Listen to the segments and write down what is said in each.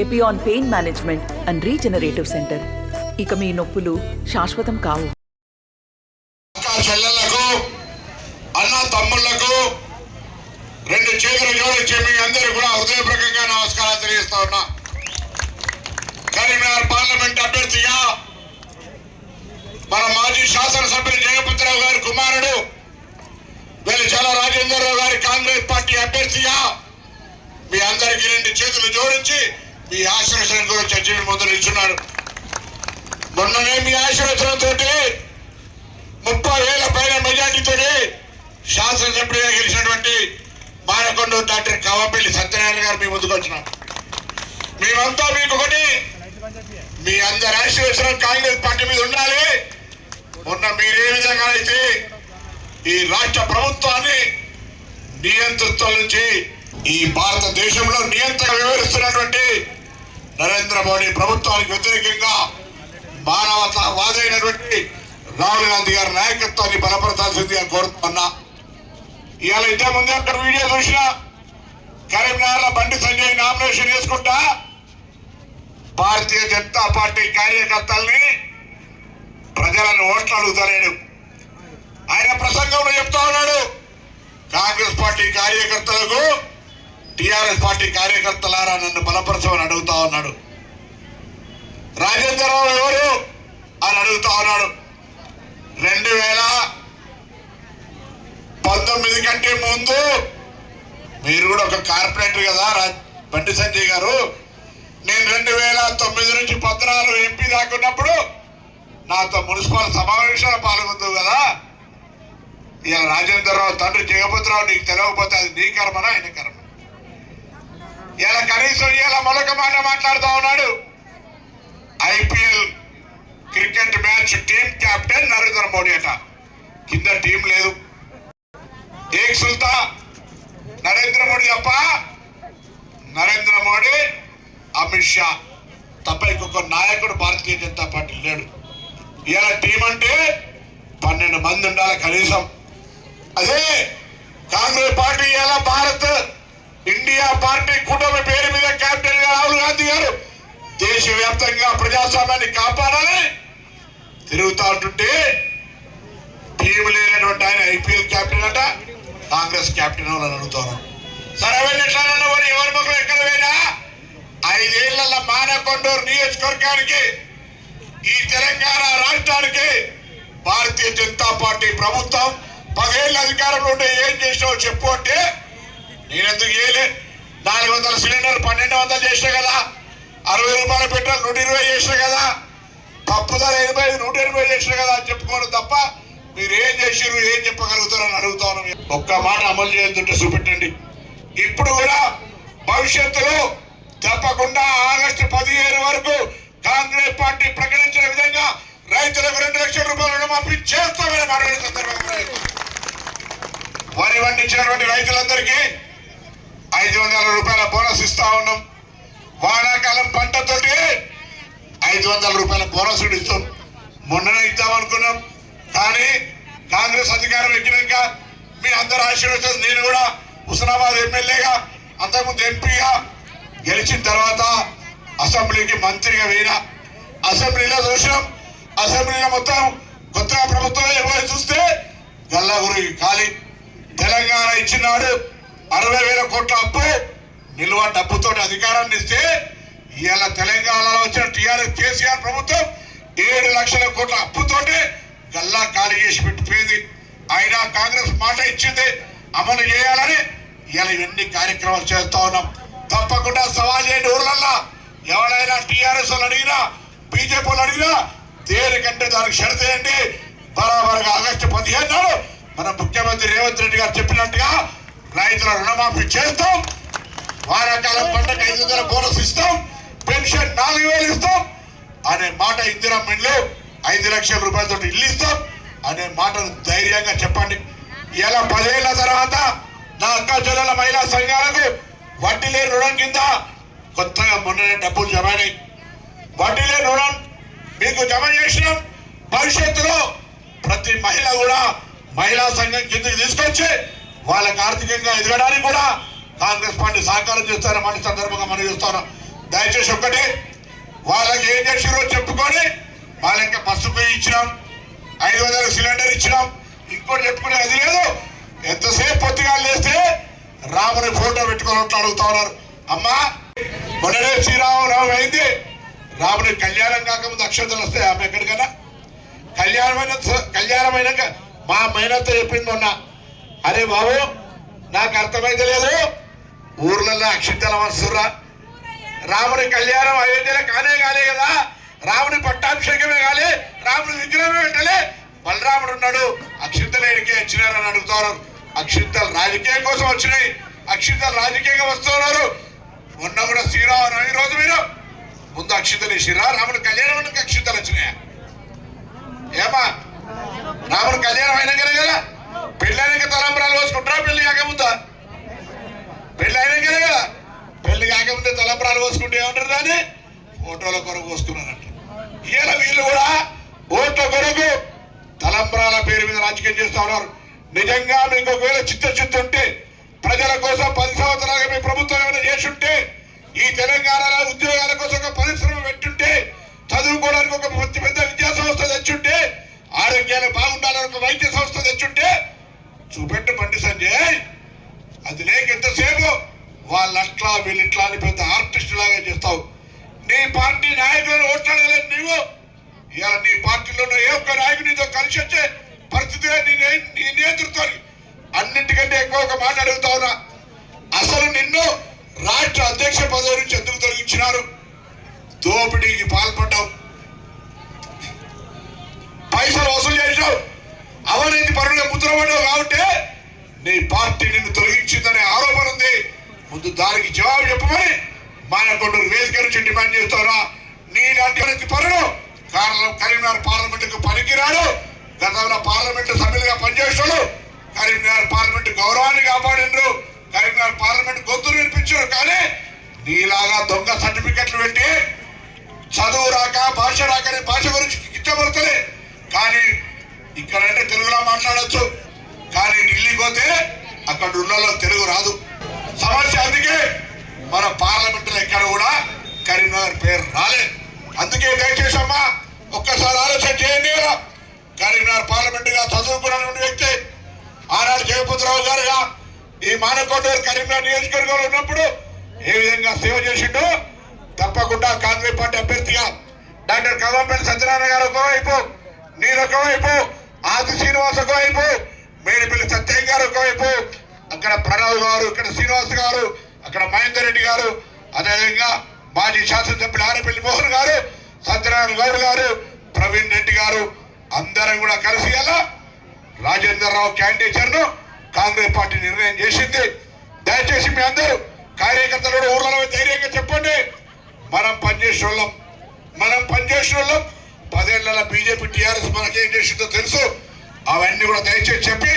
Epione pain management and regenerative centre. ఇక మీ నొప్పులు శాశ్వతం కావు. చెల్లెళ్లకు, అన్న తమ్ముళ్లకు రెండు చేతులు జోడించి మీ అందరూ కూడా హృదయపూర్వకంగా నమస్కారాలు తెలియజేస్తా ఉన్నా. కరీంనగర్ పార్లమెంట్ అభ్యర్థిగా మన మాజీ శాసనసభ్యులు జయపతిరావు గారి కుమారుడు వెలిచాల రాజేంద్రరావు గారి కాంగ్రెస్ పార్టీ అభ్యర్థిగా మీ అందరికీ రెండు చేతులు జోడించి మీ ఆశీర్వచనం గురించి చర్చ ముందు నిల్చున్నాడు. మొన్ననే మీ ఆశీర్వచనంతో 30,000 పైన మెజార్టీతో శాసనసభ్యుడిగా గెలిచినటువంటి మానకొండూరు డాక్టర్ కవ్వంపల్లి సత్యనారాయణ గారు మీ ముందుకు వచ్చినాం. మేమంతా మీకు ఒకటి, మీ అందరి ఆశీర్వచనం కాంగ్రెస్ పార్టీ మీద ఉండాలి. మొన్న మీరు ఏ విధంగా అయితే ఈ రాష్ట్ర ప్రభుత్వాన్ని నియంతృత్వం నుంచి ఈ భారతదేశంలో నియంత్రణ వివరిస్తున్నటువంటి నరేంద్ర మోడీ ప్రభుత్వానికి వ్యతిరేకంగా మానవతావాదైనటువంటి రాహుల్ గాంధీ గారి నాయకత్వాన్ని బలపరచాల్సిందిగా కోరుతున్నా. ఇవాళ ఇంతకుముందు అక్కడ వీడియో చూసిన కరీంనగర్ లో బండి సంజయ్ నామినేషన్ చేసుకుంటా భారతీయ జనతా పార్టీ కార్యకర్తల్ని ప్రజలను ఓట్లు అడుగుతలేడు. ఆయన ప్రసంగంలో చెప్తా ఉన్నాడు, కాంగ్రెస్ పార్టీ కార్యకర్తలకు టిఆర్ఎస్ పార్టీ కార్యకర్తలారా నన్ను బలపరచమని అడుగుతా ఉన్నాడు. రాజేంద్రరావు ఎవరు అని అడుగుతా ఉన్నాడు. 2019 కంటే ముందు మీరు కూడా ఒక కార్పొరేటర్ కదా బండి సంజయ్ గారు. నేను 2009 నుంచి 14 ఎంపీ దాకున్నప్పుడు నాతో మున్సిపల్ సమావేశాలు పాల్గొందు కదా. ఇలా రాజేంద్రరావు తండ్రి జగపతిరావు నీకు తెలియకపోతే అది నీ కర్మనా ఆయన కర్మ. ఇలా కనీసం ఇలా మొలక మాట మాట్లాడుతూ ఉన్నాడు. IPL cricket match team captain Narendra Modi అట, కింద టీం లేదు. ఏక్ సుల్తా నరేంద్ర మోడీ తప్ప, నరేంద్ర మోడీ అమిత్ షా తప్ప ఇంకొక నాయకుడు భారతీయ జనతా పార్టీ లేడు. ఇలా టీం అంటే 12 మంది ఉండాలి కనీసం. అదే కాంగ్రెస్ పార్టీ ఇలా భారత్ ఇండియా పార్టీ కూటమి పేరు మీద కెప్టెన్ గా రాహుల్ గాంధీ గారు దేశవ్యాప్తంగా ప్రజాస్వామ్యాన్ని కాపాడాలి తిరుగుతా ఉంటుంటే టీం లేనటువంటి ఆయన ఐపీఎల్ కెప్టెన్ అట, కాంగ్రెస్ కెప్టెన్ అని అడుగుతారు. సరే ఎట్లా ఎవరి ముఖం ఎక్కడ పోయినా 5 ఏళ్ల మానకొండూరు నియోజకవర్గానికి ఈ తెలంగాణ రాష్ట్రానికి భారతీయ జనతా పార్టీ ప్రభుత్వం 10 ఏళ్ళ అధికారంలో ఉంటే ఏం చేసినావు చెప్పు అంటే నేనెందుకు చేయలే. 400 సిలిండర్ 1200 చేసిన కదా, 60 రూపాయల పెట్రోల్ 120 చేసిన కదా, పప్పు ధర 80 180 చేసిన కదా అని చెప్పుకోవడం తప్ప మీరు ఏం చేసిరు ఏం చెప్పగలుగుతారని అడుగుతాను. ఒక్క మాట అమలు చేస్తుంటే చూపెట్టండి. ఇప్పుడు కూడా భవిష్యత్తులో తప్పకుండా ఆగస్టు 15 వరకు కాంగ్రెస్ పార్టీ ప్రకటించిన విధంగా రైతులకు 2 లక్షల రూపాయల రుణమాఫీ చేస్తామని మాట్లాడే సందర్భంగా వరి పండించినటువంటి రైతులందరికీ 500 రూపాయల బోనస్ ఇస్తా ఉన్నాం. వానాకాలం పంటతోటి 500 రూపాయల బోనస్ ఇస్తాం. మొన్ననే ఇద్దామనుకున్నాం, కానీ కాంగ్రెస్ అధికారం ఎక్కినాక మీ అందరూ ఆశీర్వదించారు. నేను కూడా హుస్నాబాద్ ఎమ్మెల్యేగా అంతకుముందు ఎంపీగా గెలిచిన తర్వాత అసెంబ్లీకి మంత్రిగా పోయినా. అసెంబ్లీలో చూసినాం, అసెంబ్లీలో మొత్తం కొత్తగా ప్రభుత్వం ఎవరు చూస్తే గల్లా గురికి ఖాళీ. తెలంగాణ ఇచ్చినాడు 60,000 కోట్ల అప్పు నిల్వ డబ్బుతో అధికారాన్ని ఇస్తే ఇవాళ తెలంగాణలో వచ్చిన టిఆర్ఎస్ కేసీఆర్ ప్రభుత్వం 7 లక్షల కోట్ల అప్పుతోటి గల్లా ఖాళీ చేసి పెట్టిపోయింది. అయినా కాంగ్రెస్ మాట ఇచ్చింది అమలు చేయాలని ఇవాళ ఇవన్నీ కార్యక్రమాలు చేస్తా ఉన్నాం. తప్పకుండా సవాల్ చేయండి. ఊర్లల్లో ఎవరైనా టిఆర్ఎస్ వాళ్ళు అడిగినా బీజేపీ వాళ్ళు అడిగినా దేనికంటే దానికి షరతేయండి. బరాబరుగా ఆగస్టు 15 నాడు మన ముఖ్యమంత్రి రేవంత్ రెడ్డి గారు చెప్పినట్టుగా రైతుల రుణమాఫీ చేస్తాం, వానాకాలం పంటకు 500 బోనస్ ఇస్తాం, పెన్షన్ 4,000 ఇస్తాం అనే మాట, ఇందిరమ్మ ఇండ్లు 5 లక్షల రూపాయలతో ఇల్లు ఇస్తాం అనే మాటను ధైర్యంగా చెప్పండి. ఇలా 10 ఏళ్ల తర్వాత నా అక్క చెల్లెల మహిళా సంఘాలకు వడ్డీ లేని రుణం కింద కొత్తగా మొన్ననే డబ్బులు జమ అయినాయి. వడ్డీ లేని రుణం మీకు జమ చేసినాం. భవిష్యత్తులో ప్రతి మహిళ కూడా మహిళా సంఘం కిందకి తీసుకొచ్చి వాళ్ళకి ఆర్థికంగా ఎదగడానికి కూడా కాంగ్రెస్ పార్టీ సహకారం చేస్తారని మాట సందర్భంగా మనం చూస్తాను. దయచేసి ఒక్కటే వాళ్ళకి ఏం చేసిరో చెప్పుకొని వాళ్ళకి బస్సుకు ఇచ్చినాం, 500 సిలిండర్ ఇచ్చినాం, ఇంకోటి చెప్పుకునే అది లేదు. ఎంతసేపు పొత్తుగా లేస్తే రాముని ఫోటో పెట్టుకొని అడుగుతా ఉన్నారు. అమ్మా మొన్ననే శ్రీరామనవమి అయింది, రాముని కళ్యాణం కాకముందు అక్షంతలు వస్తాయి. ఆమె ఎక్కడికైనా కళ్యాణమైనాక మా మైనతో చెప్పింది మొన్న, అరే బాబు నాకు అర్థమైతే లేదు, ఊర్లలో అక్షింతలు వస్తుర్రా, రాముని కళ్యాణం అయోధ్యలో కానే కదా, రాముని పట్టాభిషేకమే కాలే, రాముని విగ్రహమే పెట్టలే, బలరాముడు ఉన్నాడు, అక్షింతలు ఏడికే వచ్చినారని అడుగుతున్నారు. అక్షింతలు రాజకీయం కోసం వచ్చినాయి, అక్షింతలు రాజకీయంగా వస్తున్నారు. మొన్న కూడా శ్రీరామనవమి రోజు మీరు ముందు అక్షింతలు ఇచ్చిరా, రాముని కళ్యాణం అక్షింతలు వచ్చినాయా? ఏమా రాముని కళ్యాణం అయినాకనే కదా, పెళ్ళైనాక తలంబరాలు పోసుకుంటారా, పెళ్లి కాకముందా? పెళ్లి అయినాకనే కదా, పెళ్లి కాకముందే తలంబరాలు పోసుకుంటే ఏమంటారు దాన్ని? ఫోటోల కొరకు పోసుకున్నారంట. ఇలా వీళ్ళు కూడా ఓట్ల కొరకు తలంబరాల పేరు మీద రాజకీయం చేస్తా ఉన్నారు. నిజంగా మీకు ఒకవేళ చిత్తశుద్ధి ఉంటే, ప్రజల కోసం 10 సంవత్సరాలుగా మీ ప్రభుత్వం ఏమైనా చేస్తుంటే, ఈ తెలంగాణలో ఉద్యోగాల కోసం ఒక పరిశ్రమ పెట్టుంటే, చదువుకోవడానికి ఒక పెద్ద విద్యా సంస్థ తెచ్చుంటే, ఆరోగ్యాలు బాగుండాలని ఒక వైద్య సంస్థ తెచ్చుంటే చూపెట్టు బండి సంజయ్. అది లేక ఎంతసేపు వాళ్ళట్లా వీళ్ళిట్లా అని పెద్ద ఆర్టిస్ట్ లాగా చేస్తావు. నీ పార్టీ నాయకులను ఓట్లాడలేదు నీవు. ఇవాళ నీ పార్టీలో ఏ ఒక్క నాయకునితో కలిసి వచ్చే పరిస్థితి నీ నేతృత్వాన్ని. అన్నింటికంటే ఎక్కువ ఒక మాట అడుగుతా ఉన్నా, అసలు నిన్ను రాష్ట్ర అధ్యక్ష పదవి నుంచి ఎందుకు తొలగించినారు? దోపిడీకి పాల్పడ్డావు, పైసలు వసూలు చేసావు, అవినీతి పరుల ముద్రపడ్డావు కాబట్టి నీ పార్టీ నిన్ను తొలగించిందనే ఆరోపణ ఉంది. ముందు దానికి జవాబు చెప్పమని మానకొండూరు వేదిక నుంచి డిమాండ్ చేస్తారా? నీలాంటి అవినీతి పరులు కరీంనగర్ పార్లమెంటుకు పనికిరాడు. గతంలో పార్లమెంటు సభ్యులుగా పనిచేసాడు, కరీంనగర్ పార్లమెంటు గౌరవాన్ని కాపాడిండ్రు, కరీంనగర్ పార్లమెంట్ గొంతులు వినిపించారు. కానీ నీలాగా దొంగ సర్టిఫికెట్లు పెట్టి చదువు రాక భాష రాకని భాష గురించి ఇష్టపడతలే. కానీ ఇక్కడంటే తెలుగులో మాట్లాడచ్చు, కానీ ఢిల్లీ పోతే అక్కడ ఉన్న తెలుగు రాదు. సమస్య అందుకే మన పార్లమెంటులో ఎక్కడ కూడా కరీంనగర్ పేరు రాలేదు. అందుకే దయచేసి అమ్మా ఒక్కసారి ఆలోచన చేయండి. కరీంనగర్ పార్లమెంటుగా చదువుకున్నటువంటి వ్యక్తి ఆనాడు జగపతిరావు గారుగా ఈ మానకొండూరు కరీంనగర్ నియోజకవర్గంలో ఉన్నప్పుడు ఏ విధంగా సేవ చేసిండో తప్పకుండా కాంగ్రెస్ పార్టీ అభ్యర్థిగా డాక్టర్ కల్వంపల్లి సత్యనారాయణ గారు ఒకవైపు, నేను ఒకవైపు, ఆది శ్రీనివాస్ ఒకవైపు, మేడిపల్లి సత్యయ్య గారు ఒకవైపు, అక్కడ ప్రణవ్ గారు, ఇక్కడ శ్రీనివాస్ గారు, అక్కడ మహేందర్ రెడ్డి గారు, అదేవిధంగా మాజీ శాసనసభ్యులు ఆరపల్లి మోహన్ గారు, సత్యనారాయణ గౌడ్ గారు, ప్రవీణ్ రెడ్డి గారు, అందరం కూడా కలిసి అలా రాజేంద్రరావు క్యాండిడేచర్ ను కాంగ్రెస్ పార్టీ నిర్ణయం చేసింది. దయచేసి మీ అందరూ కార్యకర్తలు ఊర్లలో ధైర్యంగా చెప్పండి, మనం పనిచేసిన వాళ్ళం 10 ఏళ్ల బీజేపీ టీఆర్ఎస్ మనకేం చేసిందో తెలుసు. అవన్నీ కూడా దయచేసి చెప్పి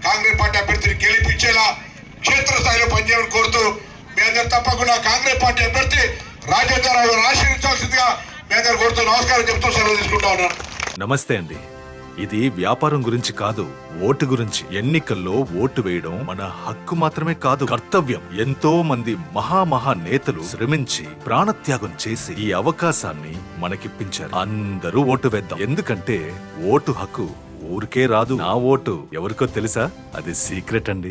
కాంగ్రెస్ పార్టీ అభ్యర్థిని గెలిపించేలా క్షేత్రస్థాయిలో పనిచేయమని కోరుతూ మీ అందరు తప్పకుండా కాంగ్రెస్ పార్టీ అభ్యర్థి రాజేంద్రరావు ఆశీర్వించాల్సిందిగా మీ అందరు కోరుతూ నమస్కారం చెప్తూ సెలవు తీసుకుంటా ఉన్నాను. నమస్తే అండి. ఇది వ్యాపారం గురించి కాదు, ఓటు గురించి. ఎన్నికల్లో ఓటు వేయడం మన హక్కు మాత్రమే కాదు, కర్తవ్యం. ఎంతో మంది మహా నేతలు శ్రమించి ప్రాణత్యాగం చేసి ఈ అవకాశాన్ని మనకిప్పించారు. అందరూ ఓటు వేద్దాం. ఎందుకంటే ఓటు హక్కు ఊరికే రాదు. నా ఓటు ఎవరికో తెలుసా? అది సీక్రెట్ అండి.